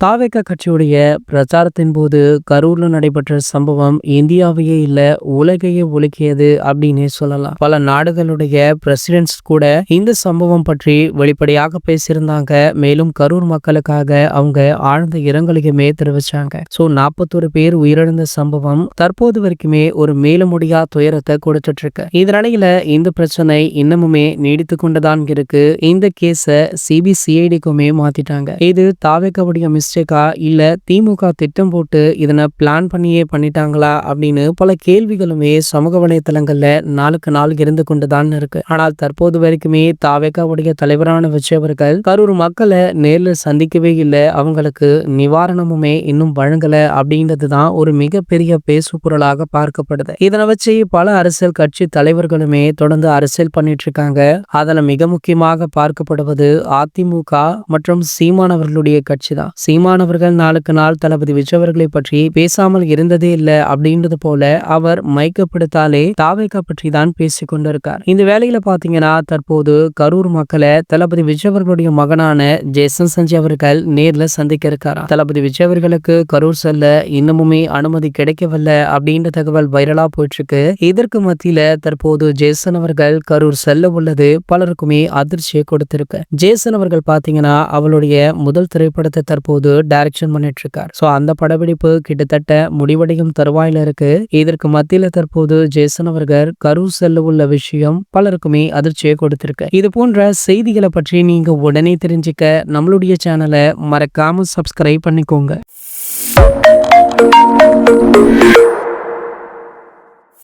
தாவேகா கட்சியுடைய பிரச்சாரத்தின் போது கரூர்ல நடைபெற்ற சம்பவம் இந்தியாவையே இல்ல உலகையே உலுக்கியது அப்படின்னே சொல்லலாம். பல நாடுகளுடைய பிரசிடென்ட்ஸ் கூட இந்த சம்பவம் பற்றி வெளிப்படையாக பேசியிருந்தாங்க. மேலும் கரூர் மக்களுக்காக அவங்க ஆழ்ந்த இரங்கலையுமே தெரிவிச்சாங்க. 41 பேர் உயிரிழந்த சம்பவம் தற்போது வரைக்குமே ஒரு மேல முடியா துயரத்தை கொடுத்துட்டு இருக்கு. இதனிடையில இந்த பிரச்சனை இன்னமுமே நீடித்து கொண்டுதான் இருக்கு. இந்த கேஸ சிபிசிஐடிக்குமே மாத்திட்டாங்க. இது தாவேகாவுடைய மிஸ்டேக்கா இல்ல திமுக திட்டம் போட்டு இதனை பிளான் பண்ணியே பண்ணிட்டாங்களா அப்படின்னு பல கேள்விகளுமே சமூக வலைதளங்கள்ல நாளுக்கு நாள் இருந்து கொண்டுதான் இருக்கு. ஆனால் தற்போது வரைக்குமே தாவேகாவுடைய தலைவரான விஜய் அவர்கள் கரூர் மக்களை நேர்ல சந்திக்கவே இல்லை, அவங்களுக்கு நிவாரணமுமே இன்னும் வழங்கல அப்படின்றதுதான் ஒரு மிகப்பெரிய பேசு பொருளாக பார்க்கப்படுது. இதனை வச்சு பல அரசியல் கட்சி தலைவர்களுமே தொடர்ந்து அரசியல் பண்ணிட்டு இருக்காங்க. அதுல மிக முக்கியமாக பார்க்கப்படுவது அதிமுக மற்றும் சீமானவர்களுடைய கட்சி தான். சீமானவர்கள் நாளுக்கு நாள் தளபதி விஜய் அவர்களை பற்றி பேசாமல் இருந்ததே இல்லை அப்படின்றது போல அவர் மைக்கப்படுத்தாலே தாவேகா பற்றி தான் பேசிக் கொண்டிருக்கார். இந்த வேலையில பாத்தீங்கன்னா தற்போது கரூர் மக்களை தளபதி விஜய் அவர்களுடைய மகனான ஜேசன் சஞ்சய் அவர்கள் நேர்ல சந்திக்க இருக்காரா. தளபதி விஜய் அவர்களுக்கு கரூர் செல்ல இன்னமுமே அனுமதி கிடைக்கவில்லை அப்படின்ற தகவல் வைரலா போயிட்டு இருக்கு. இதற்கு மத்தியில தற்போது ஜேசன் அவர்கள் கரூர் செல்ல உள்ளது பலருக்குமே அதிர்ச்சியை கொடுத்திருக்கு. ஜேசன் அவர்கள் பாத்தீங்கன்னா அவளுடைய முதல் திரைப்படத்தை தற்போது டைரக்ஷன் பண்ணிட்டு இருக்கார். அந்த படப்பிடிப்பு கிட்டத்தட்ட முடிவடையும் தருவாயில இருக்கு. இதற்கு மத்தியில தற்போது ஜேசன் அவர்கள் கரூர் செல்ல உள்ள விஷயம் பலருக்குமே அதிர்ச்சியை கொடுத்திருக்கு. இது போன்ற செய்திகளை பற்றி நீங்க உடனே தெரிஞ்சுக்க நம்மளுடைய சேனலை மறக்காம சப்ஸ்கிரைப் பண்ணிக்கோங்க.